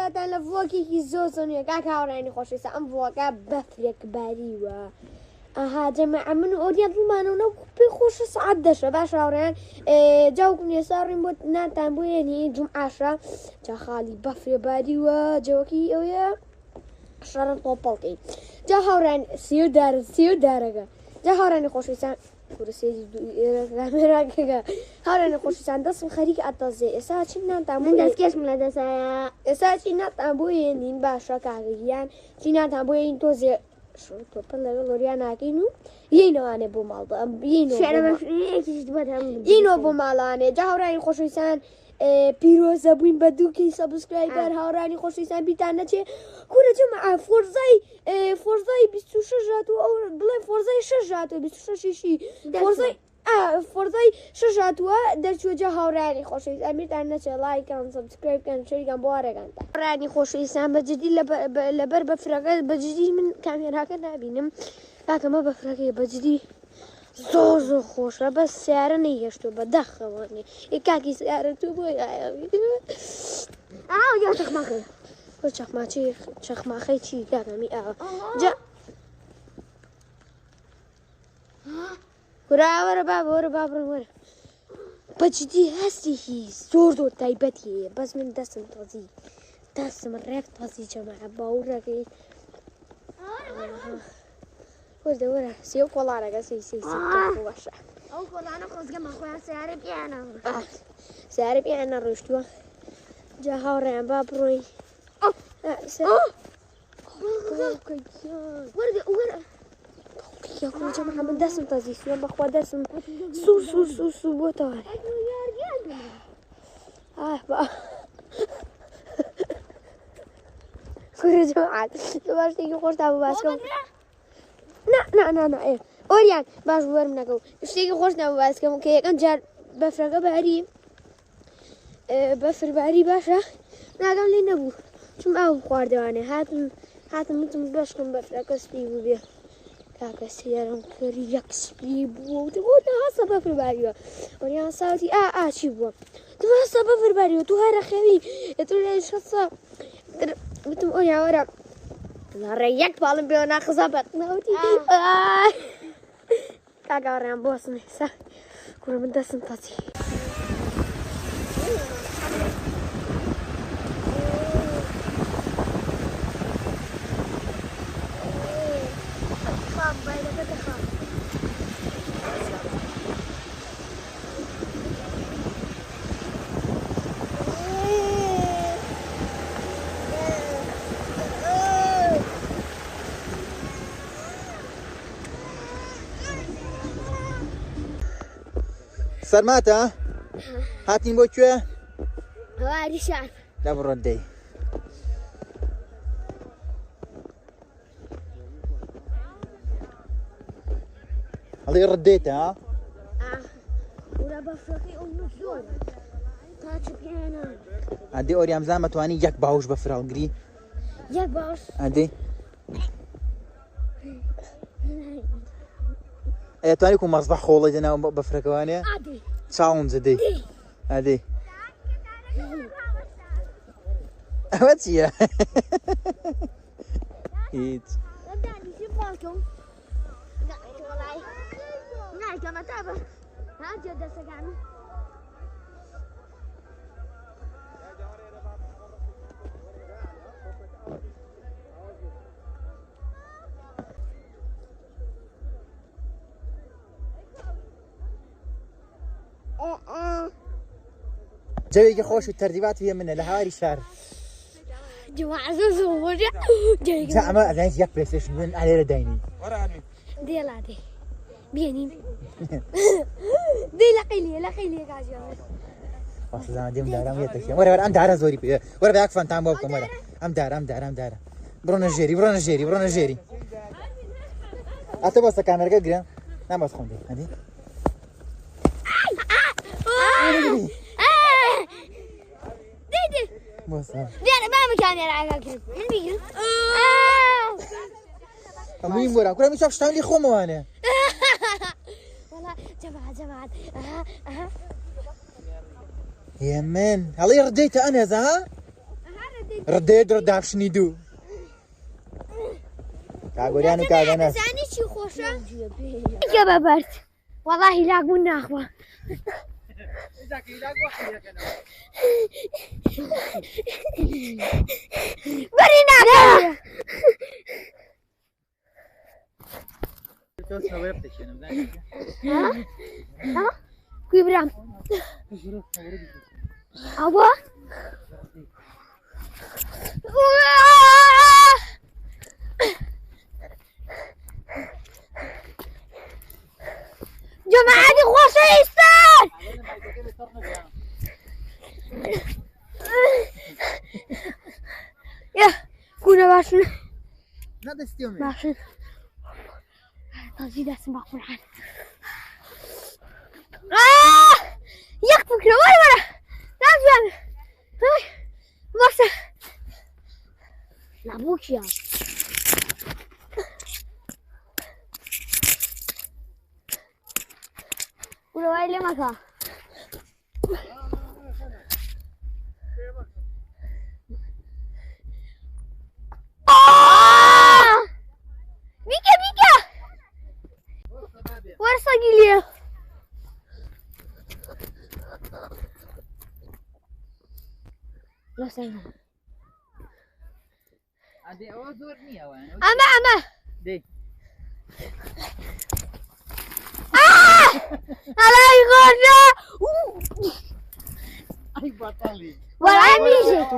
خزاتان لە ڤڵۆگێکی زۆر زۆنیە کاک هاوڕێنی خۆشەویستە ئەم ڤڵۆگە بەفرێک باریوە ئاها جەماعە من ئۆریان دڵمانەوە پێی خۆشە سەعات دەشە باش هاوڕێیان جاوکم ێستا ڕێم بۆ ناتان بۆیێنی جومعاشە جا خاڵی بەفرێ باریوە جەوەکی ئەوەیە شەڕە تۆپەڵکەی جا هاوڕێن سیو دارەگە جا هاوڕێنی خۆشەویستان کامێراگەگە هاوڕێنی خۆشەویستان دەستم خەریک ئەتەزێ ئێستا چی ناتان من دەستکێشم لە دەسایە ئێستا چی ناتان بۆ هێنین باشە کاگەیان چی ناتان بۆ هێنین تۆزێ تۆپە لەگەڵ لۆریان ناکەین و یینەوانێ بۆ ماڵدا یینەوە بۆ ماڵانێ جا هاوڕێنی خۆشەویستان پیرۆزە بووین بە 2 سەبسکرایبەر هاوڕانی خۆشەویستان بیتان نەچێ کورە جەماعە فۆرزای 26 هاتووە ئەو بڵێ فۆرزای 6 هاتووە 26شی فۆرزای 6 هاتووە دەرچووە جا هاوڕانی خۆشەویستان بیتان نەچێ لایکان سەبسکرایبکەن شەریکان بۆ وارەکانتان هاوڕانی خۆشەویستان بەجددی لەبەر بەفرەکە بەجددی من کامێراکە نابینم کاکەمە بەفرەکەی بەجددی زۆر زۆر خۆشە بەس سیارە نەیهێشتووە بە دەخەوانێ کاکی سیارە تو بۆی چەخماخی بۆ چەخماخەی چی کاکەمی ئاوە جا وەرە با وەرە با بڕن وەرە بەجددی هەستێکی زۆر تایبەتی هەیە بەس من دەستم تەزی دەستم ڕێک تەزی جەماعە باوڕەکەی وەردە وەرە سێو کۆڵارەکە سەی باشە ئەو کۆڵانە خۆزگەمە خۆیان سیارە پیانە سیارە پیان نەڕۆشتووە جا هاوڕێیان با بڕۆین جەماعە من دەستم تەزی سوێن بەخوا دەستم سوو بۆتەوە کورە جەماعە تۆ باش شتێکی خۆشتا بۆ باسکەم نه ئۆریان باش وەرم نەکەو شتێکی خۆش نەبوو باسکەم کە یەکەم جار بەفرەکە باری بەفرباری باشە ناگەم لێ نەبوو چون ئاوم خواردەوانێ هاتم وتم بەشکم بەفرەکە سپی بوو بێ کاکە سێرم کەری یەک سپی بووە بۆ هەسە بەفرباریوە ئۆریان ساوتی چی بووە تو هەسە بەفرباریوە تو هەرە خەوی تو لێ شەسە وتم ئۆریان وەرە ڕێ یەک پاڵم پێوە ناخزا بەت ناوتی کاگاڕیان بۆسم ێستا کوڕە من دەستم تەزی سەرماتە هاتین بۆ کوێ هەواری شار لە بڕۆندەی هەڵی ڕدێتە ورە بەفرەکەی ئەو زۆر تاچ پیانە ئەدێ ئۆریام زان مەتوانی یەک باوش بە فراڵگری یەک باش ئەدێ ئەتوانی و مەزبە خۆڵی دەناو بەفرەکەوانێ چاوم زدەی ئەدێ ئەوە چییە هیچ نایکەمە تا بە هاجە دەسەکانی جەوێکی خۆش و تەرتیبات پێ منە لە هاواری شار جەماعە زۆر ئەمە ئەدانیت یەک پلەیستێشن بن ئالێرە داینین دێڵا دێ بێنین دێ لە قەیلێ کاژیان وەسەزانە دێم دارام یەتەشێ وەرە ئەم دارە زۆری پێ وەرە بە یەک فەنتان بۆ بکەم وەرە ئەم دارە بڕۆنە ژێری ئەتە بەستە کامێرەکە گرە نامەس خۆم دێ هەدی دیارە بامە کامێراگە کرد من بیگرم ئەمووی وەرە کوڕە میچاو شتانی خۆمەوانێ وەڵا جەماعەت هێمن هەڵی ڕدەیتە ئەنێزە ها ڕدەی ڕدێ درۆ داپشنی دوو کاگۆریان و کاگەنەس زانی چی خۆشە؟ یە بەبەرد وەڵاهی لاگون ناخوە بەری ناکە کوی برام ئەوە جماعەتی خۆشەویستان کوونە باشن باشن تازی دەستم بە قورعان یەک بکرە وەرە وەرە نازانم باشە نابوو کیان وای لێ مەکە بیکە بیکە وەرسەگی لێ ئەمە ئەمە ئەلای خۆشە وەڵای میژێت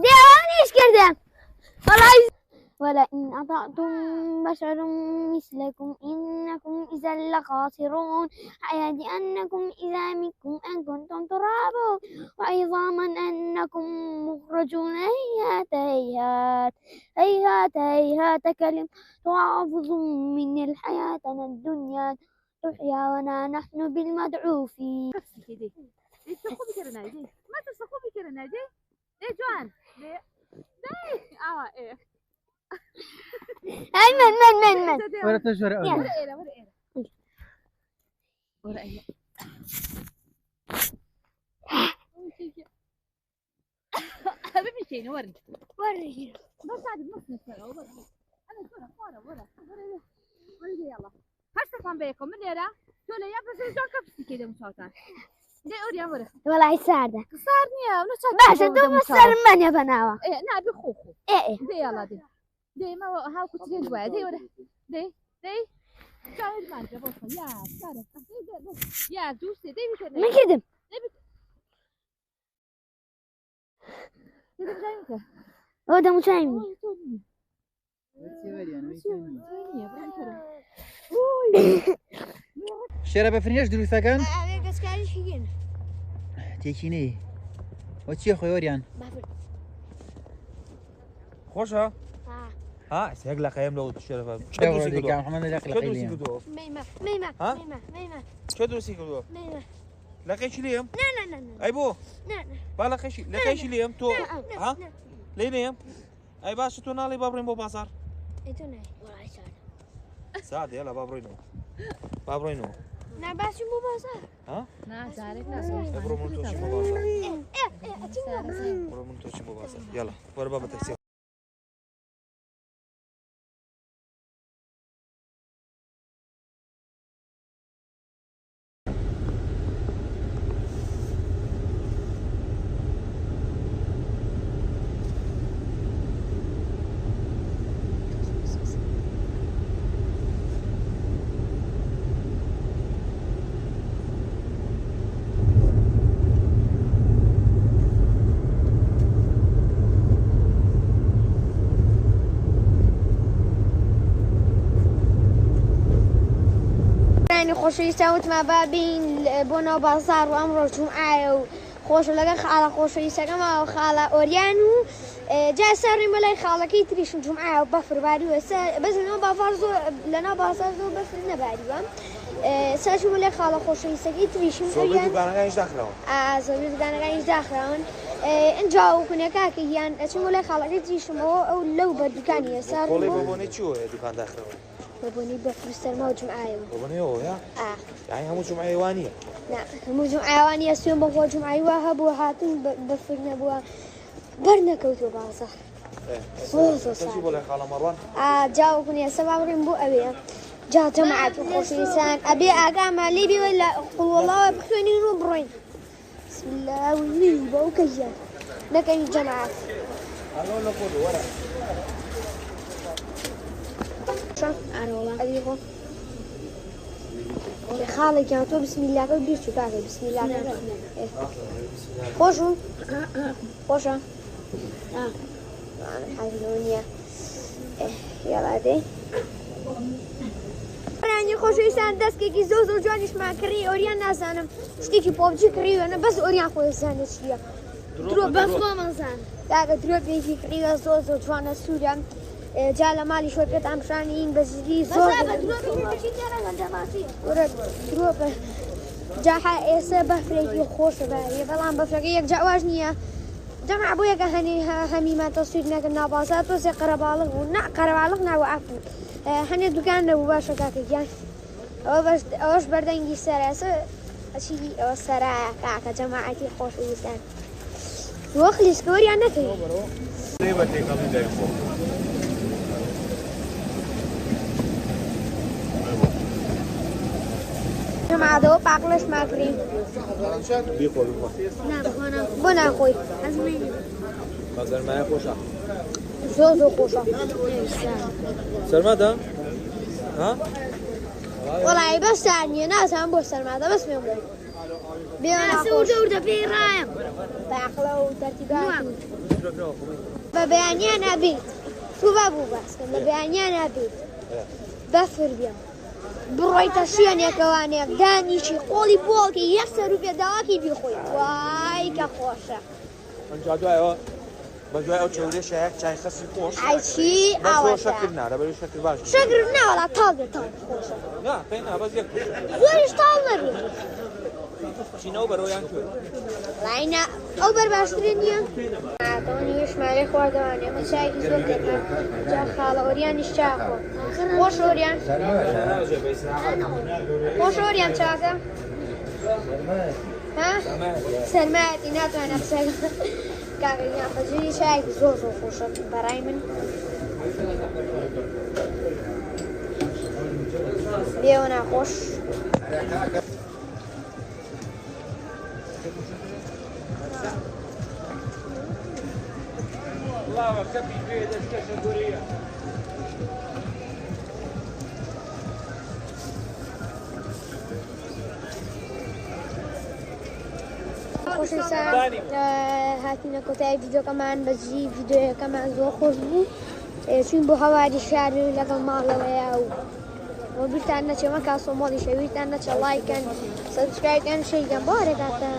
دێوانیش کردم وەڵای ولئن أطعتم بشر مثلكم إنكم إذا لخاسرون حياتي أنكم إذا متم أن كنتم ترابا وعظاما أنكم مخرجون هيهات هيهات هيهات هيهات كلم تعظ من الحياة الدنيا تحيا ونا نحن بالمدعوفين ما تسخو بكرنا دي جوان دي ايه أي من ولا تجري ولا ايه حبيبي شيء وري بس عاد بنص نسرع انا ورا يلا هسه كان بيكم من يرى تقول يا بس جوكا بس كده مساوتان دي اوريا ورا والله ساردة صارني باشا دوم السر من يا بناوة ايه نابي خوخو ايه دي يلا دي ما هاو كنت جوا دي ورا دي جاوز ما جابوها يا صارت يا دوسي دي بيكنا من كدم هو ده مشايمي شێرە بە فرینێش دروستەکەن دەستکاری شیگەن تێکی وە چییە خۆی وەریان خۆشە؟ ها سێک لە قەیەم لەو شێرەفە چێ دروستی کردووە؟ لەقەیشی لێم؟ ئەی بۆ؟ با لەقەیشی لێم تۆ ها؟ لێ نێم؟ ئەی باشە تۆ ناڵێ با بڕۆین بۆ بازار؟ سادە هێڵە با بڕۆینەوە با بڕۆینەوە نباشی بۆ بازار ها؟ بڕۆ من تۆچی بۆ بازار بڕۆ من تۆچی بۆ بازار یاڵە وەرە با بە تەکسی خۆشەویستان وتمان با بین بۆ ناو بازار و ئەمڕۆ جومعایە و خۆشە لەگەڵ خاڵە خۆشەویستەکەمەوە خاڵە ئۆریان و جا سەڕێمە لای خاڵەکەی تریشم جومعایە و بەفر باریوە بەس لەناو بازار زۆر بەفر نەباریوە سەرچوومە لای خاڵە خۆشەویستەکەی تریشم زۆربەی دوکانەکانیش داخراون زۆربەی دوکانەکانیش داخراون ئەنجا و کونیەکاکە یان ئەچوومە لای خاڵەکەی تریشمەوە ئەو لەو بە دوکانی کۆڵی بۆ بۆنەی چی وەیە دوکان داخراون ببوني بفرستر ما جمعة وبنيو يا يعني هم جمعة حيوانية لا مو جمعة واني أسيوم بخو جمعة وهب وهاتين بفرنا بوا برنا كوتو بعصا صوص تجيب ولا خالة مروان جاو كني سبعة ريمبو أبي جا جماعة خوش لسان أبي أقام ليبي ولا قل والله بخوني نبرين بسم الله ويبا وكيا لكن جماعة أنا نقول ورا شوف أرولا أبيكم خالي جانتو بسم الله كبير شو كاكي بسم الله خوشو خوشو حاجونية يلا دي راني خوشويسان دەستێکی زۆر جوانیش ماکڕی ئۆریان نازانم شتێکی پۆبجی کڕی ئەنە بەس ئۆریان خۆی زانێت چییە درۆ بەس خۆمەزان کاکە درۆپێکی کڕیوە زۆر جوانە سوورە جا لە ماڵی شۆ پێت ئەمشانین بەزیری زۆر درۆپە جاها ئێستا بەفرێکی خۆشە بەیە بەڵام بەفرەکە یەک جاواژ نییە جەمع بۆ یەکە هەمیمانتە سوود نەکەن ناوبازار تۆزێ قەرەباڵغ بوو قەرەباڵغ ناوە ئافو هەنێ دوکان نەبوو باشە کاکەگیان ئەوەش بەردەنگی سەراسە ئەچی ئەوە سەرایە کاکە جەماعەتی خۆشەویستان وە خلیسکەوەریان نەکەی جەماعەتەوە پاقلەش ماکرین بۆ ناخۆی سەرمایە خۆشە زۆر خۆشە سەرمادە ها وەڵی بەستان نییە نازان بۆ سەرمادە بەس پێم بێوردە پێی ڕایە باقلە و تەرتیبات بە بەیانیان نابێت تو بابوو باسکە لە بەیانیان نابێت بەفر بێم بڕۆیتە شوێنێکەوانێک دانیشی قۆڵی بۆڵکی یەک سەر و پێداواکی بیخۆی وای کە خۆشە ئەنجا دوایەوە بە دوای ئەو چێورێ شایەک چای خەسی خۆش ئایچی ئاوە شەکر نارە بەری شەکر باش شەکر ناوەڵا تاڵ بێت تاڵ خۆشە نا پێی نا بەس یەک زۆریش تاڵ نەبێت چینەوە بەرەوەیان کوێ لاینە ئەو بەر باشترین نییە ئاتۆنی ژمارە خواردەوانێ ئەمە چایکی زۆر کردن جا خاڵە ئۆریانیش چاخۆ خۆش ئۆریان خۆش ئۆریان چاکە ها سەرمایەتی ناتوانە بسەگە کاکەیان بەجێری چایکی زۆر خۆشە بەڕای من بێوە ناخۆش الله كبي في دشكشة دورية خۆشەویستان هاتینە کۆتایی ڤیدیۆکەمان بەجێی ڤیدیۆیەکەمان زۆر خۆش بوو چوین بۆ هەواری شار لەگەڵ ماڵەوەیە و بیرتان نەچێمە کاسۆمۆڵی شەویتان نەچە لایکەن سەبسکرایبکەن شەیدەن بۆ هەرێکاتە